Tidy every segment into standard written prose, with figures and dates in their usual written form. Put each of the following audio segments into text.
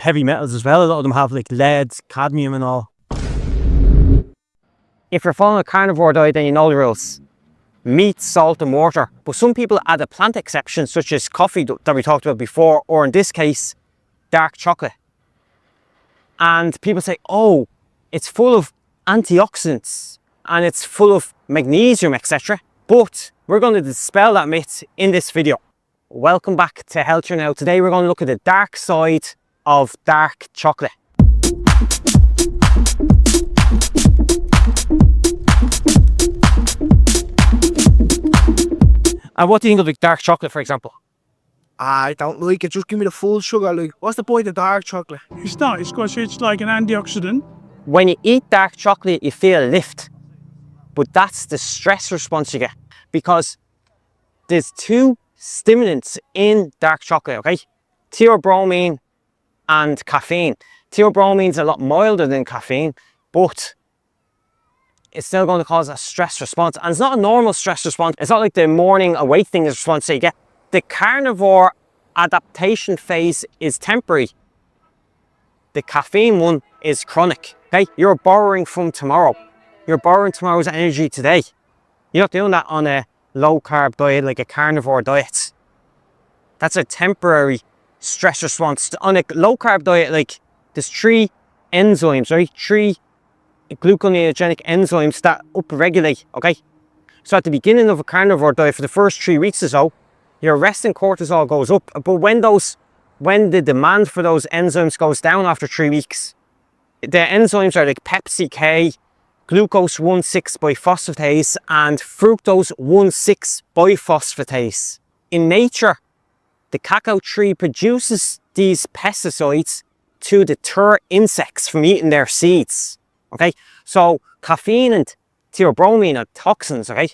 heavy metals as well. A lot of them have like lead, cadmium and all. If you're following a carnivore diet, then you know the rules. Meat, salt and water. But some people add a plant exception, such as coffee that we talked about before, or in this case, dark chocolate. And people say, oh, it's full of antioxidants and it's full of magnesium, etc. But we're going to dispel that myth in this video. Welcome back to Healthier Now. Today we're going to look at the dark side of dark chocolate. And what do you think of like dark chocolate, for example? I don't like it, just give me the full sugar. Like, what's the point of dark chocolate? It's not, it's because it's like an antioxidant. When you eat dark chocolate, you feel a lift. But that's the stress response you get. Because there's two stimulants in dark chocolate, okay? Theobromine and caffeine. Theobromine is a lot milder than caffeine, but it's still going to cause a stress response. And it's not a normal stress response. It's not like the morning awakening response that you get. The carnivore adaptation phase is temporary. The caffeine one is chronic, okay? You're borrowing from tomorrow. You're borrowing tomorrow's energy today. You're not doing that on a low carb diet like a carnivore diet. That's a temporary stress response. On a low carb diet, like there's 3 enzymes, right? 3 gluconeogenic enzymes that upregulate, okay? So at the beginning of a carnivore diet, for the first 3 weeks or so, your resting cortisol goes up. But when the demand for those enzymes goes down after 3 weeks, the enzymes are like Pepsi K, glucose 1,6-biphosphatase and fructose 1,6-biphosphatase. In nature, the cacao tree produces these pesticides to deter insects from eating their seeds. Okay, so caffeine and theobromine are toxins, okay?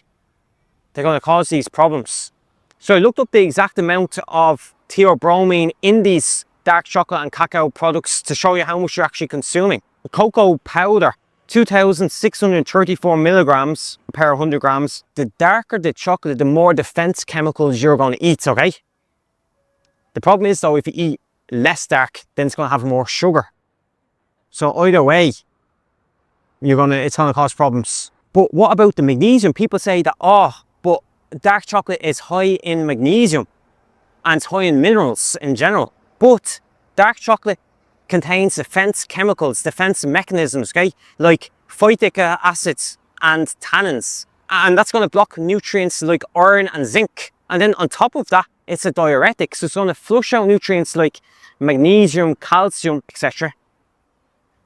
They're going to cause these problems. So I looked up the exact amount of theobromine in these dark chocolate and cacao products to show you how much you're actually consuming. The cocoa powder, 2,634 milligrams per 100 grams. The darker the chocolate, the more defense chemicals you're going to eat, okay? The problem is though, if you eat less dark, then it's going to have more sugar. So either way, it's going to cause problems. But what about the magnesium? People say that, oh, but dark chocolate is high in magnesium and it's high in minerals in general. But dark chocolate contains defense chemicals, defense mechanisms, okay? Like phytic acids and tannins. And that's going to block nutrients like iron and zinc. And then on top of that, it's a diuretic. So it's going to flush out nutrients like magnesium, calcium, etc.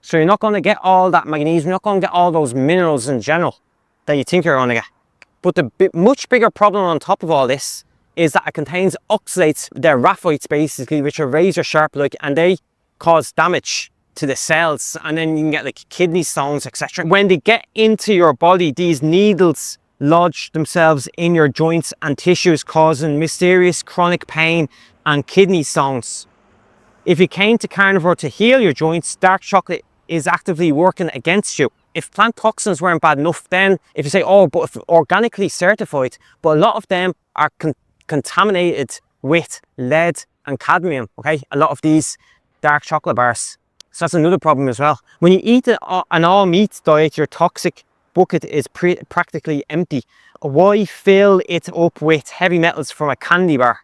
So you're not going to get all that magnesium, you're not going to get all those minerals in general that you think you're going to get. But the much bigger problem on top of all this is that it contains oxalates, they're raphites basically, which are razor sharp like, and they cause damage to the cells, and then you can get like kidney stones, etc. When they get into your body, these needles lodge themselves in your joints and tissues, causing mysterious chronic pain and kidney stones. If you came to carnivore to heal your joints, dark chocolate is actively working against you. If plant toxins weren't bad enough, then if you say, oh, but if organically certified, but a lot of them are contaminated with lead and cadmium, okay? A lot of these dark chocolate bars. So that's another problem as well. When you eat an all meat diet, your toxic bucket is practically empty. Why fill it up with heavy metals from a candy bar?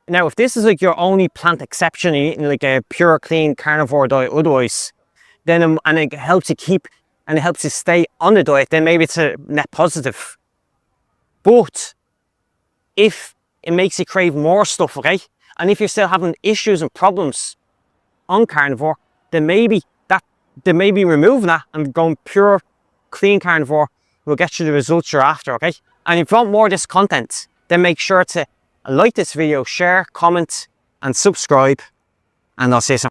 Now, if this is like your only plant exception, you're eating like a pure, clean carnivore diet otherwise, then and it helps you keep and it helps you stay on the diet, then maybe it's a net positive. But if it makes you crave more stuff, okay, and if you're still having issues and problems on carnivore, then maybe removing that and going pure, clean carnivore will get you the results you're after, okay? And if you want more of this content, then make sure to like this video, share, comment, and subscribe, and I'll see you soon.